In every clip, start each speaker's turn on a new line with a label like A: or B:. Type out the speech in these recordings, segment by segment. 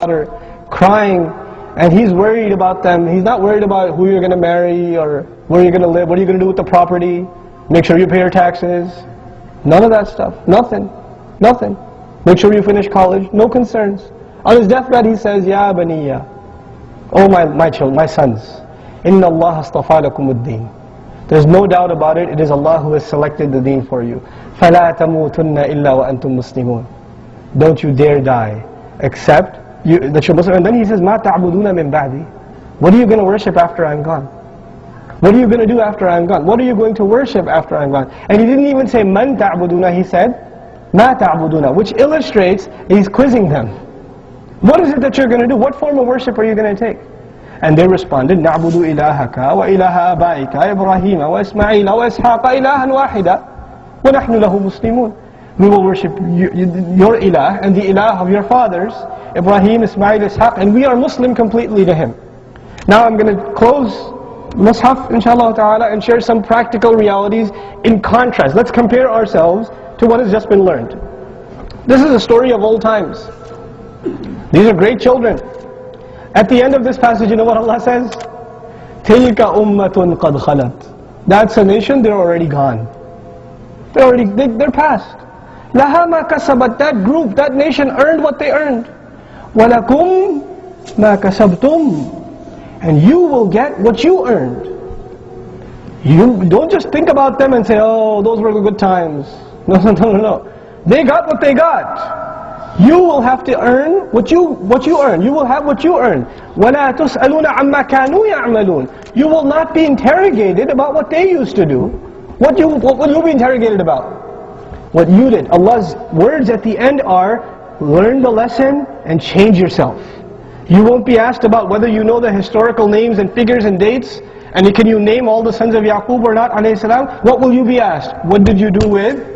A: daughter crying, and he's worried about them. He's not worried about who you're going to marry or where you're going to live, what are you going to do with the property, make sure you pay your taxes. None of that stuff. Nothing. Nothing. Make sure you finish college. No concerns. On his deathbed he says, Ya baniya, oh my children, my sons, Inna Allah astafa lakum ad-deen. There's no doubt about it, it is Allah who has selected the deen for you. فَلَا تَمُوتُنَّ إِلَّا وَأَنْتُمْ مُسْلِمُونَ. Don't you dare die, except that you're Muslim. And then he says, مَا تَعْبُدُونَ مِن بَعْدِي. What are you going to worship after I'm gone? What are you going to do after I'm gone? What are you going to worship after I'm gone? And he didn't even say, مَن تَعْبُدُونَ, he said, مَا تَعْبُدُونَ, which illustrates he's quizzing them. What is it that you're going to do? What form of worship are you going to take? And they responded, نَعْبُدُ إِلَهَكَ وَإِلَهَ آبَائِكَ إِبْرَاهِيمَ وَإِسْمَعِيلَ وَإِسْحَاقَ إِلَهًا وَاحِدًا وَنَحْنُ لَهُ مُسْلِمُونَ. We will worship your ilah and the ilah of your fathers, Ibrahim, Ismail, Ishaq, and we are Muslim completely to him. Now I'm going to close Mus'haf, inshallah ta'ala, and share some practical realities in contrast. Let's compare ourselves to what has just been learned. This is a story of old times. These are great children. At the end of this passage, you know what Allah says? تِلْكَ أُمَّةٌ قَدْ خَلَتْ. That's a nation, they're already gone. They're past. لَهَا مَا كَسَبَتْ. That group, that nation earned what they earned. وَلَكُمْ مَا كَسَبْتُمْ. And you will get what you earned. You don't just think about them and say, oh, those were the good times. No. They got what they got. You will have to earn what you earn. You will have what you earn. وَلَا تُسْأَلُونَ عَمَّا كَانُوا يَعْمَلُونَ. You will not be interrogated about what they used to do. What will you be interrogated about? What you did. Allah's words at the end are, learn the lesson and change yourself. You won't be asked about whether you know the historical names and figures and dates, and can you name all the sons of Yaqub or not, alayhi salam. What will you be asked? What did you do with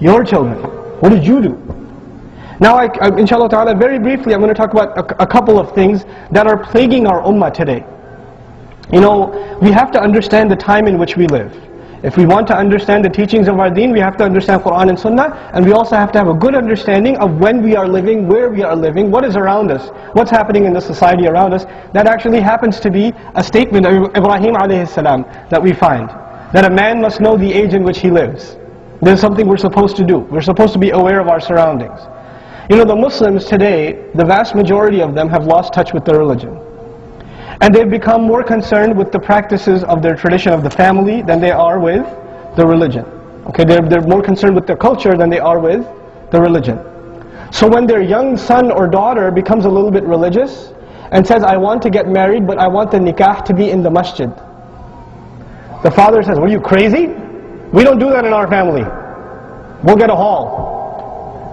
A: your children? What did you do? Now, inshallah ta'ala, very briefly, I'm going to talk about a couple of things that are plaguing our ummah today. You know, we have to understand the time in which we live. If we want to understand the teachings of our deen, we have to understand Quran and Sunnah, and we also have to have a good understanding of when we are living, where we are living, what is around us, what's happening in the society around us. That actually happens to be a statement of Ibrahim alayhi salam that we find, that a man must know the age in which he lives. This is something we're supposed to do. We're supposed to be aware of our surroundings. You know, the Muslims today, the vast majority of them have lost touch with their religion. And they've become more concerned with the practices of their tradition of the family than they are with the religion. Okay, they're more concerned with their culture than they are with the religion. So when their young son or daughter becomes a little bit religious and says, I want to get married, but I want the nikah to be in the masjid, the father says, what are you, crazy? We don't do that in our family. We'll get a hall.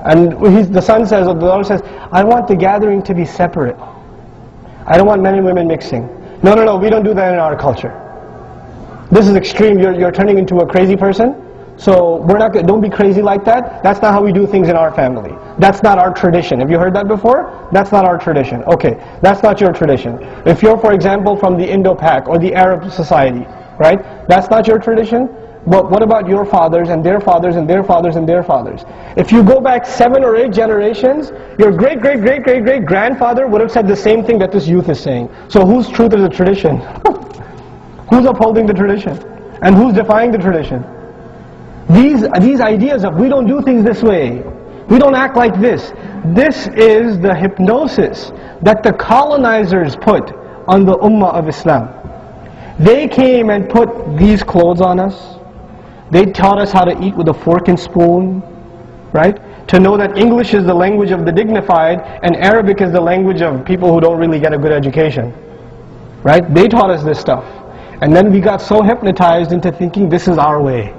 A: And the son says, or the daughter says, I want the gathering to be separate. I don't want men and women mixing. No, we don't do that in our culture. This is extreme. You're turning into a crazy person. So don't be crazy like that. That's not how we do things in our family. That's not our tradition. Have you heard that before? That's not our tradition. Okay, that's not your tradition. If you're, for example, from the Indo-Pak or the Arab society, right? That's not your tradition. But what about your fathers and their fathers and their fathers and their fathers? If you go back 7 or 8 generations, your great-great-great-great-great-grandfather would have said the same thing that this youth is saying. So whose truth is the tradition? Who's upholding the tradition? And who's defying the tradition? These ideas of we don't do things this way, we don't act like this. This is the hypnosis that the colonizers put on the ummah of Islam. They came and put these clothes on us. They taught us how to eat with a fork and spoon, right? To know that English is the language of the dignified and Arabic is the language of people who don't really get a good education, right? They taught us this stuff. And then we got so hypnotized into thinking this is our way.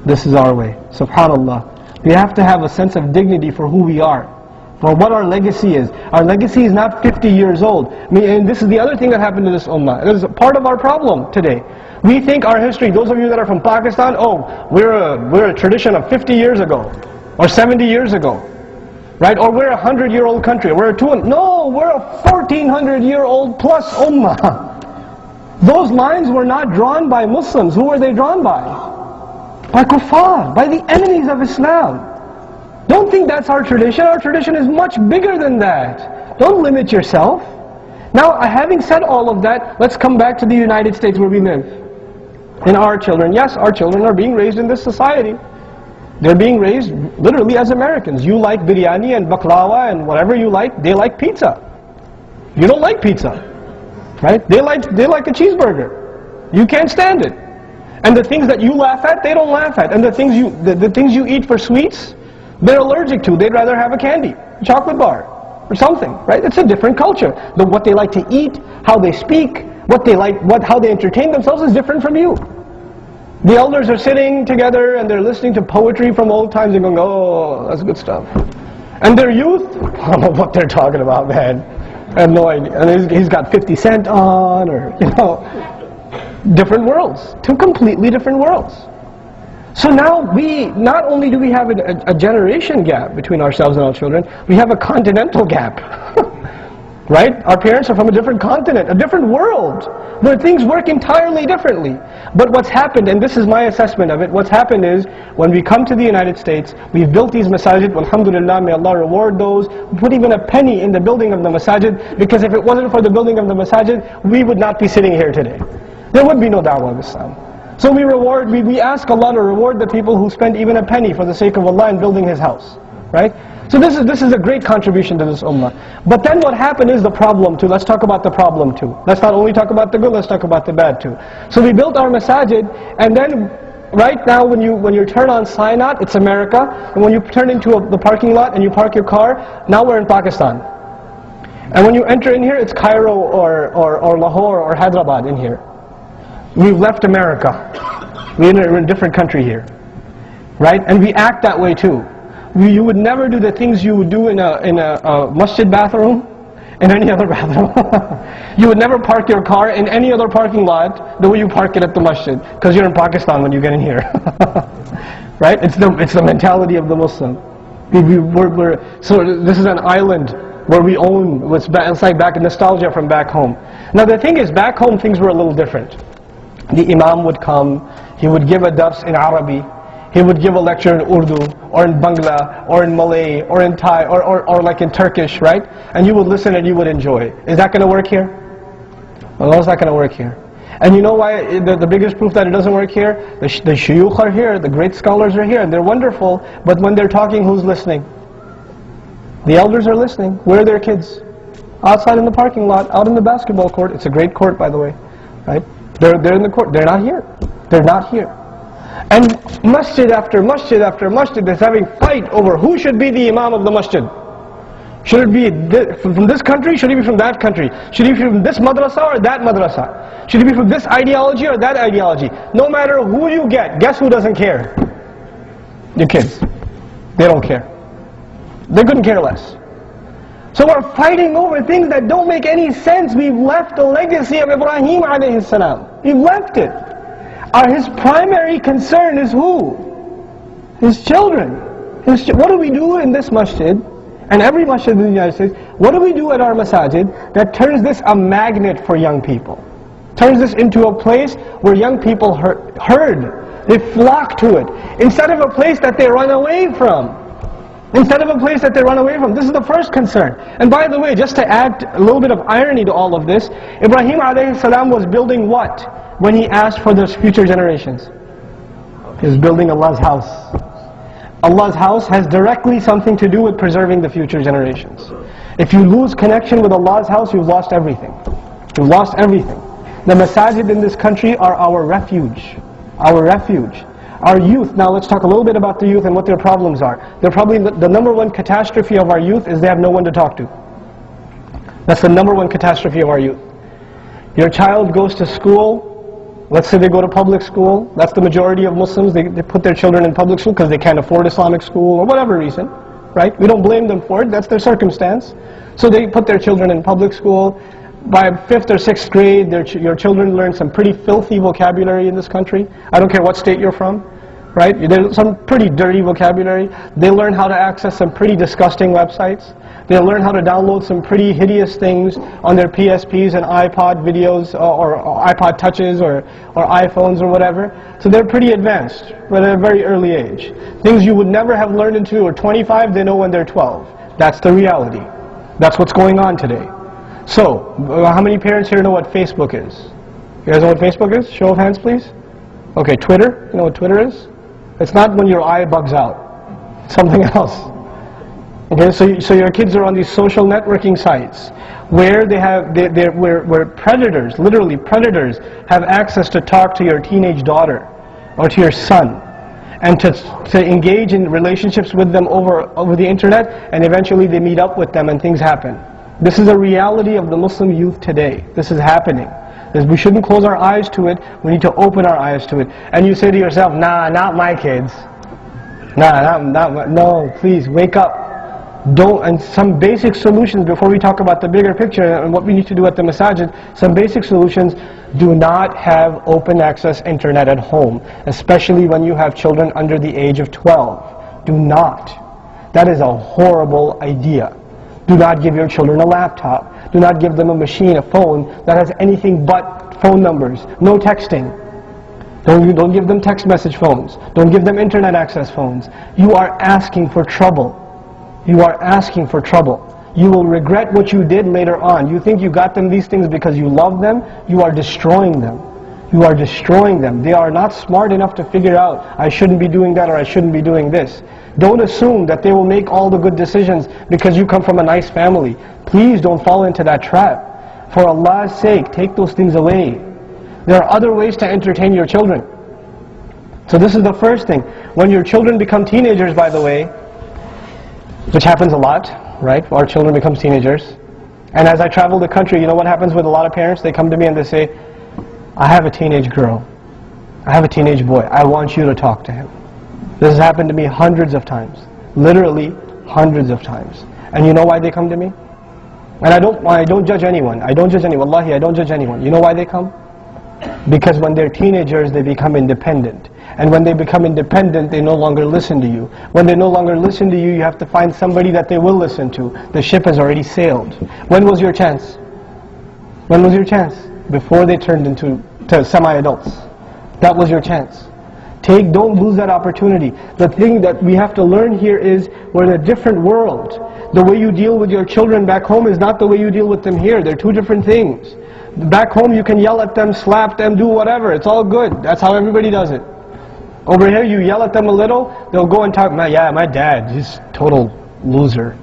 A: This is our way. SubhanAllah. We have to have a sense of dignity for who we are, for what our legacy is. Our legacy is not 50 years old. And this is the other thing that happened to this ummah. It is part of our problem today. We think our history, those of you that are from Pakistan, oh, we're a tradition of 50 years ago, or 70 years ago, right? Or we're a 100-year-old country, we're no, we're a 1400-year-old plus ummah. Those lines were not drawn by Muslims. Who were they drawn by? By kuffar, by the enemies of Islam. Don't think that's our tradition. Our tradition is much bigger than that. Don't limit yourself. Now, having said all of that, let's come back to the United States where we live. And our children, yes, our children are being raised in this society. They're being raised literally as Americans. You like biryani and baklava and whatever you like, they like pizza. You don't like pizza, right? They like a cheeseburger. You can't stand it. And the things that you laugh at, they don't laugh at. And the things you eat for sweets, they're allergic to. They'd rather have a candy, a chocolate bar, or something, right? It's a different culture. What they like to eat, how they speak, how they entertain themselves is different from you. The elders are sitting together and they're listening to poetry from old times and going, oh, that's good stuff. And their youth, I don't know what they're talking about, man. I have no idea. And he's got 50 Cent on, or, you know, different worlds. Two completely different worlds. So now not only do we have a generation gap between ourselves and our children, we have a continental gap. Right? Our parents are from a different continent, a different world, where things work entirely differently. But what's happened, and this is my assessment of it, what's happened is, when we come to the United States, we've built these masajid, alhamdulillah, may Allah reward those, we put even a penny in the building of the masajid, because if it wasn't for the building of the masajid, we would not be sitting here today. There would be no da'wah of Islam. So we ask Allah to reward the people who spend even a penny for the sake of Allah in building His house. Right? So this is a great contribution to this ummah. But then what happened is the problem too. Let's talk about the problem too. Let's not only talk about the good, let's talk about the bad too. So we built our masajid, and then right now when you turn on Sinat, it's America. And when you turn into the parking lot and you park your car, now we're in Pakistan. And when you enter in here, it's Cairo or Lahore or Hyderabad in here. We've left America. We're in a different country here. Right? And we act that way too. You would never do the things you would do in a masjid bathroom, in any other bathroom. You would never park your car in any other parking lot the way you park it at the masjid, because you're in Pakistan when you get in here. Right? It's the mentality of the Muslim. So this is an island where we own it's like back nostalgia from back home. Now the thing is, back home things were a little different. The Imam would come, he would give a dars in Arabic. He would give a lecture in Urdu, or in Bangla, or in Malay, or in Thai, or like in Turkish, right? And you would listen and you would enjoy. Is that going to work here? Well, no, it's not going to work here. And you know why the biggest proof that it doesn't work here? The shuyukh are here, the great scholars are here, and they're wonderful, but when they're talking, who's listening? The elders are listening. Where are their kids? Outside in the parking lot, out in the basketball court. It's a great court, by the way. Right? They're in the court. They're not here. They're not here. And masjid after masjid after masjid is having fight over who should be the imam of the masjid. Should it be from this country? Should it be from that country? Should it be from this madrasa or that madrasa? Should it be from this ideology or that ideology? No matter who you get, guess who doesn't care? Your kids. They don't care. They couldn't care less. So we're fighting over things that don't make any sense. We've left the legacy of Ibrahim alayhi salam. We've left it. His primary concern is who? His children. What do we do in this masjid, and every masjid in the United States, what do we do at our masajid that turns this a magnet for young people? Turns this into a place where young people heard. They flock to it. Instead of a place that they run away from. Instead of a place that they run away from. This is the first concern. And by the way, just to add a little bit of irony to all of this, Ibrahim alayhi salam was building what when he asked for those future generations? He was building Allah's house. Allah's house has directly something to do with preserving the future generations. If you lose connection with Allah's house, you've lost everything. You've lost everything. The masajid in this country are our refuge. Our refuge. Our youth, now let's talk a little bit about the youth and what their problems are. They're probably the number one catastrophe of our youth is they have no one to talk to. That's the number one catastrophe of our youth. Your child goes to school, let's say they go to public school, that's the majority of Muslims, they put their children in public school because they can't afford Islamic school or whatever reason, right? We don't blame them for it, that's their circumstance. So they put their children in public school. By 5th or 6th grade, your children learn some pretty filthy vocabulary in this country. I don't care what state you're from, right? There's some pretty dirty vocabulary. They learn how to access some pretty disgusting websites. They learn how to download some pretty hideous things on their PSPs and iPod videos or iPod touches or iPhones or whatever. So they're pretty advanced at a very early age. Things you would never have learned until you're 25, they know when they're 12. That's the reality. That's what's going on today. So, how many parents here know what Facebook is? You guys know what Facebook is? Show of hands, please. Okay, Twitter. You know what Twitter is? It's not when your eye bugs out. It's something else. Okay, so your kids are on these social networking sites where where predators, literally predators, have access to talk to your teenage daughter or to your son, and to engage in relationships with them over the internet, and eventually they meet up with them and things happen. This is a reality of the Muslim youth today. This is happening. We shouldn't close our eyes to it. We need to open our eyes to it. And you say to yourself, nah, not my kids. Nah, no, please, wake up. And some basic solutions before we talk about the bigger picture and what we need to do at the masajid, some basic solutions: do not have open access internet at home, especially when you have children under the age of 12. Do not. That is a horrible idea. Do not give your children a laptop. Do not give them a machine, a phone that has anything but phone numbers. No texting. Don't give them text message phones. Don't give them internet access phones. You are asking for trouble. You are asking for trouble. You will regret what you did later on. You think you got them these things because you love them. You are destroying them. You are destroying them. They are not smart enough to figure out, I shouldn't be doing that or I shouldn't be doing this. Don't assume that they will make all the good decisions because you come from a nice family. Please don't fall into that trap. For Allah's sake, take those things away. There are other ways to entertain your children. So this is the first thing. When your children become teenagers, by the way, which happens a lot, right? Our children become teenagers. And as I travel the country, you know what happens with a lot of parents? They come to me and they say, I have a teenage girl. I have a teenage boy. I want you to talk to him. This has happened to me hundreds of times. Literally hundreds of times. And you know why they come to me? And I don't judge anyone. I don't judge anyone. Wallahi, I don't judge anyone. You know why they come? Because when they're teenagers, they become independent. And when they become independent, they no longer listen to you. When they no longer listen to you, you have to find somebody that they will listen to. The ship has already sailed. When was your chance? When was your chance? Before they turned into semi-adults. That was your chance. Don't lose that opportunity. The thing that we have to learn here is we're in a different world. The way you deal with your children back home is not the way you deal with them here. They're two different things. Back home you can yell at them, slap them, do whatever. It's all good. That's how everybody does it. Over here you yell at them a little, they'll go and talk, yeah, my dad, he's total loser.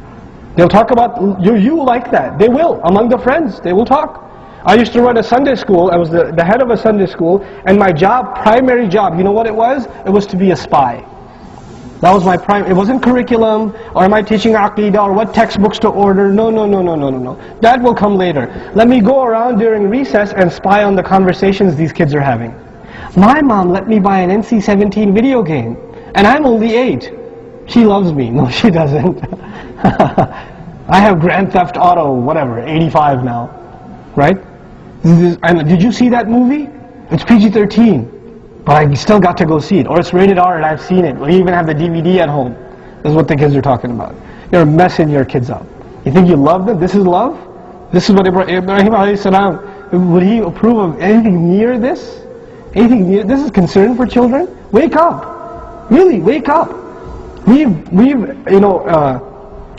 A: They'll talk about you like that. They will. Among the friends, they will talk. I used to run a Sunday school. I was the head of a Sunday school, and my primary job, you know what it was? It was to be a spy. That was my it wasn't curriculum, or am I teaching Aqidah, or what textbooks to order. No. That will come later. Let me go around during recess and spy on the conversations these kids are having. My mom let me buy an NC-17 video game, and I'm only 8. She loves me. No, she doesn't. I have Grand Theft Auto, whatever, 85 now, right? Did you see that movie? It's PG-13, but I still got to go see it. Or it's rated R and I've seen it. We even have the DVD at home. This is what the kids are talking about. You're messing your kids up. You think you love them? This is love? This is what Ibrahim alayhi salam, would he approve of anything near this? Anything near this is concern for children? Wake up. Really, wake up. We've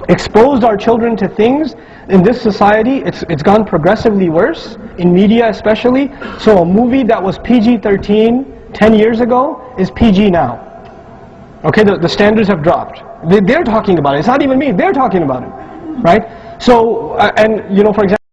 A: exposed our children to things. In this society, it's gone progressively worse, in media especially. So a movie that was PG-13 10 years ago is PG now. Okay, the standards have dropped. They're talking about it. It's not even me. They're talking about it, right? So, for example,